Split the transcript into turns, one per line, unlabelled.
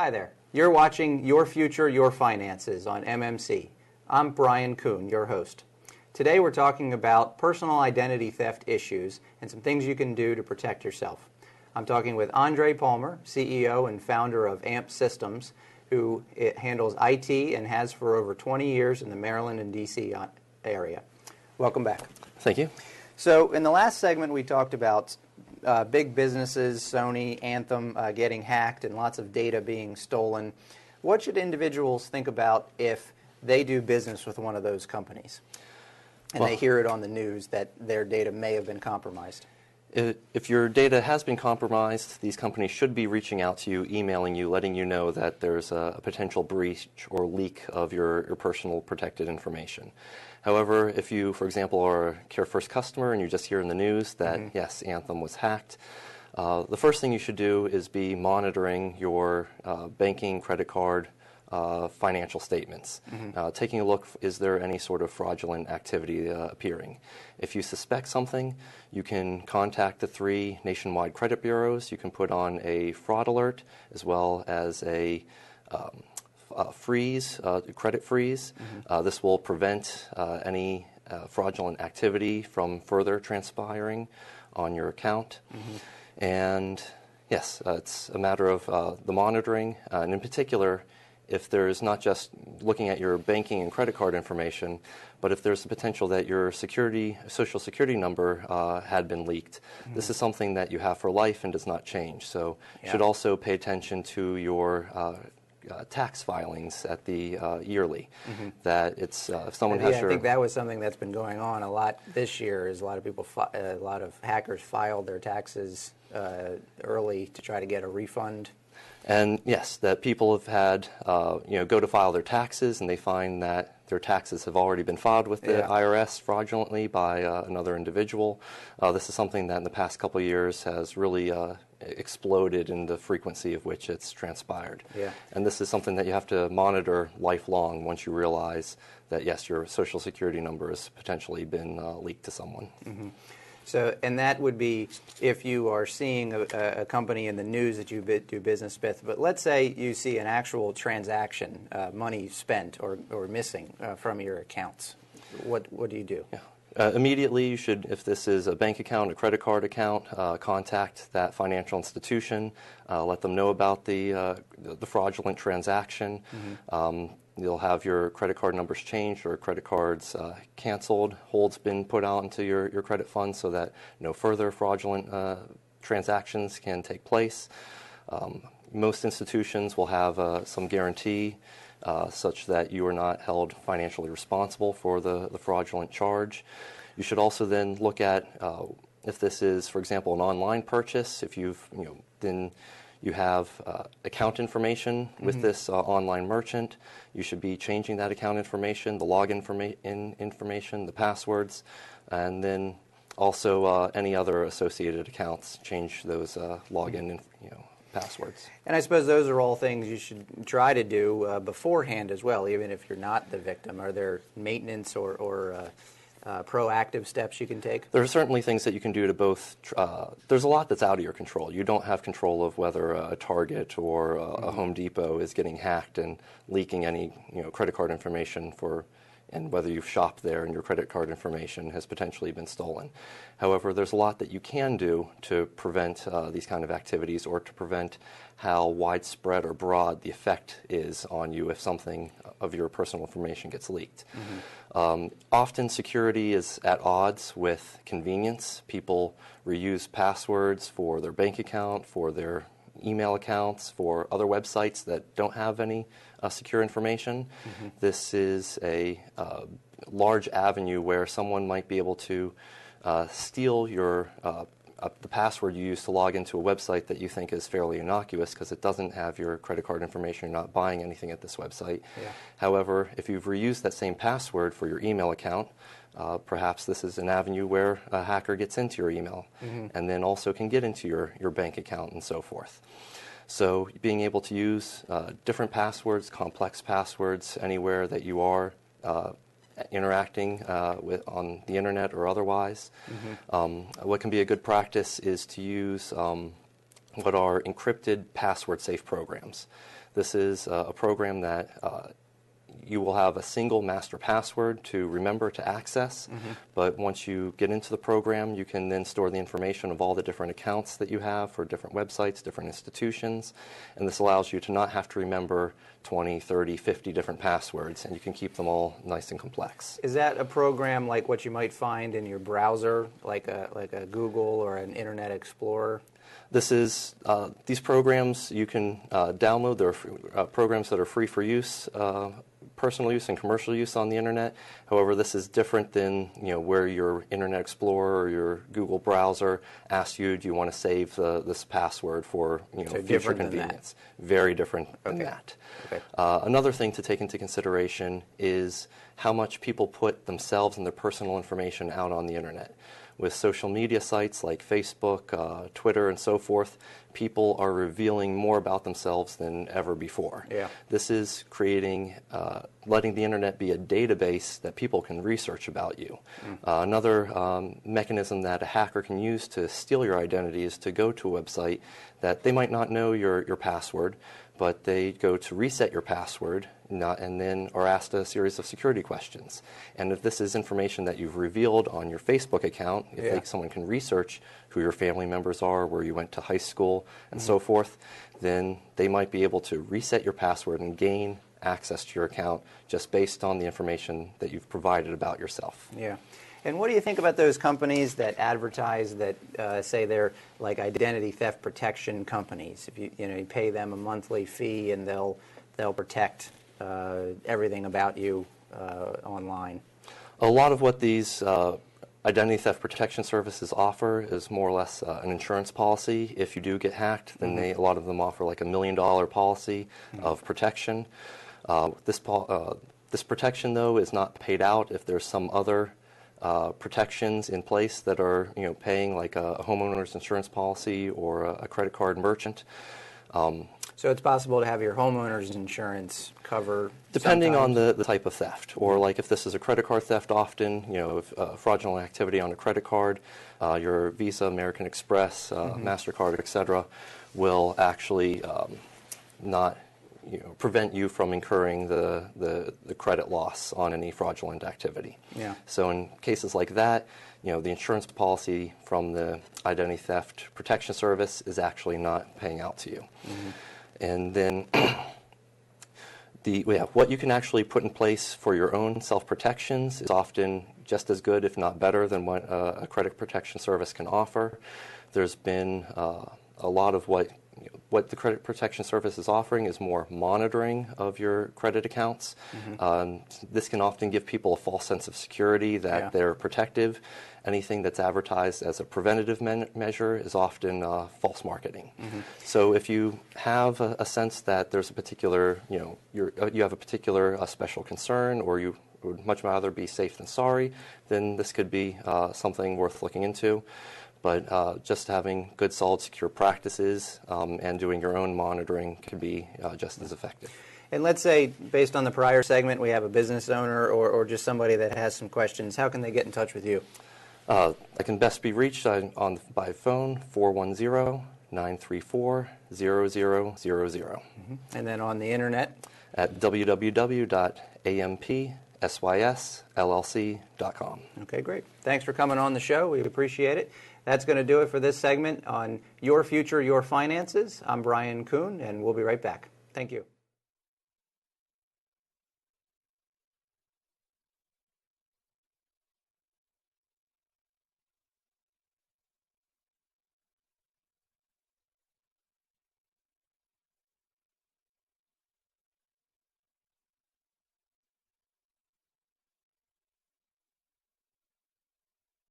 Hi there. You're watching Your Future, Your Finances on MMC. I'm Brian Kuhn, your host. Today we're talking about personal identity theft issues and some things you can do to protect yourself. I'm talking with Andrei Palmer, CEO and founder of Anthem Systems, who handles IT and has for over 20 years in the Maryland and D.C. area. Welcome back.
Thank you.
So in the last segment we talked about big businesses, Sony, Anthem getting hacked and lots of data being stolen. What should individuals think about if they do business with one of those companies and they hear it on the news that their data may have been compromised?
If your data has been compromised, these companies should be reaching out to you, emailing you, letting you know that there's a potential breach or leak of your personal protected information. However, if you, for example, are a CareFirst customer and you just hear in the news that, yes, Anthem was hacked, the first thing you should do is be monitoring your banking, credit card, financial statements. Taking a look, is there any sort of fraudulent activity appearing? If you suspect something, you can contact the 3 nationwide credit bureaus. You can put on a fraud alert as well as a credit freeze. This will prevent any fraudulent activity from further transpiring on your account. And yes, it's a matter of the monitoring, and in particular, if there's not just looking at your banking and credit card information, but if there's the potential that your social security number had been leaked, this is something that you have for life and does not change. So you should also pay attention to your tax filings at the yearly. That it's if someone has
I think that was something that's been going on a lot this year. Is a lot of people, a lot of hackers filed their taxes early to try to get a refund.
And yes, that people have had, go to file their taxes and they find that their taxes have already been filed with the IRS fraudulently by another individual. This is something that in the past couple of years has really exploded in the frequency of which it's transpired. And this is something that you have to monitor lifelong once you realize that, yes, your social security number has potentially been leaked to someone.
So, and that would be if you are seeing a company in the news that you do business with. But let's say you see an actual transaction, money spent or missing from your accounts. What do you do?
Immediately, you should, if this is a bank account, a credit card account, contact that financial institution. Let them know about the fraudulent transaction. You'll have your credit card numbers changed or credit cards canceled, holds been put out into your credit fund so that no further fraudulent transactions can take place. Most institutions will have some guarantee such that you are not held financially responsible for the fraudulent charge. You should also then look at if this is, for example, an online purchase, if you've then you have account information with this online merchant. You should be changing that account information, the login information, the passwords, and then also any other associated accounts. Change those login passwords.
And I suppose those are all things you should try to do beforehand as well, even if you're not the victim. Are there maintenance or proactive steps you can take?
There are certainly things that you can do to both. There's a lot that's out of your control. You don't have control of whether a Target or a Home Depot is getting hacked and leaking any credit card information and whether you've shopped there and your credit card information has potentially been stolen. However, there's a lot that you can do to prevent these kind of activities or to prevent how widespread or broad the effect is on you if something of your personal information gets leaked. Often security is at odds with convenience. People reuse passwords for their bank account, for their email accounts, for other websites that don't have any secure information. This is a large avenue where someone might be able to steal your the password you use to log into a website that you think is fairly innocuous because it doesn't have your credit card information. You're not buying anything at this website. However, if you've reused that same password for your email account, perhaps this is an avenue where a hacker gets into your email and then also can get into your bank account and so forth. So being able to use different passwords, complex passwords, anywhere that you are interacting with on the internet or otherwise. What can be a good practice is to use what are encrypted password safe programs. This is a program that you will have a single master password to remember to access, but once you get into the program, you can then store the information of all the different accounts that you have for different websites, different institutions, and this allows you to not have to remember 20, 30, 50 different passwords, and you can keep them all nice and complex.
Is that a program like what you might find in your browser, like a Google or an Internet Explorer?
This is these programs you can download. There are programs that are free for use, personal use and commercial use on the internet. However, this is different than where your Internet Explorer or your Google browser asks you, do you want to save this password for
So
future convenience? Very different than that.
Okay.
Another thing to take into consideration is how much people put themselves and their personal information out on the internet. With social media sites like Facebook, Twitter, and so forth, people are revealing more about themselves than ever before.
Yeah.
This is creating, letting the internet be a database that people can research about you. Another mechanism that a hacker can use to steal your identity is to go to a website that they might not know your password, but they go to reset your password and then are asked a series of security questions. And if this is information that you've revealed on your Facebook account, if someone can research who your family members are, where you went to high school, and so forth, then they might be able to reset your password and gain access to your account just based on the information that you've provided about yourself.
Yeah. And what do you think about those companies that advertise that say they're like identity theft protection companies? If you pay them a monthly fee and they'll protect everything about you online.
A lot of what these identity theft protection services offer is more or less an insurance policy. If you do get hacked, then a lot of them offer like $1 million policy of protection. This protection, though, is not paid out if there's some other protections in place that are paying, like a homeowner's insurance policy or a credit card merchant.
So it's possible to have your homeowner's insurance cover
depending
sometimes
on the type of theft, or like if this is a credit card theft, often if fraudulent activity on a credit card, your Visa, American Express, MasterCard, etc., will actually not prevent you from incurring the credit loss on any fraudulent activity.
Yeah.
So in cases like that, the insurance policy from the Identity Theft Protection Service is actually not paying out to you. And then what you can actually put in place for your own self-protections is often just as good, if not better, than what a credit protection service can offer. There's been a lot of what the credit protection service is offering is more monitoring of your credit accounts. This can often give people a false sense of security that they're protective. Anything that's advertised as a preventative measure is often false marketing. So if you have a sense that there's a particular, you have a particular special concern, or you would much rather be safe than sorry, then this could be something worth looking into. But just having good, solid, secure practices and doing your own monitoring can be just as effective.
And let's say, based on the prior segment, we have a business owner or just somebody that has some questions. How can they get in touch with you?
I can best be reached by phone, 410-934-0000.
And then on the internet?
At www.ampsysllc.com.
Okay, great. Thanks for coming on the show. We appreciate it. That's going to do it for this segment on Your Future, Your Finances. I'm Brian Kuhn, and we'll be right back. Thank you.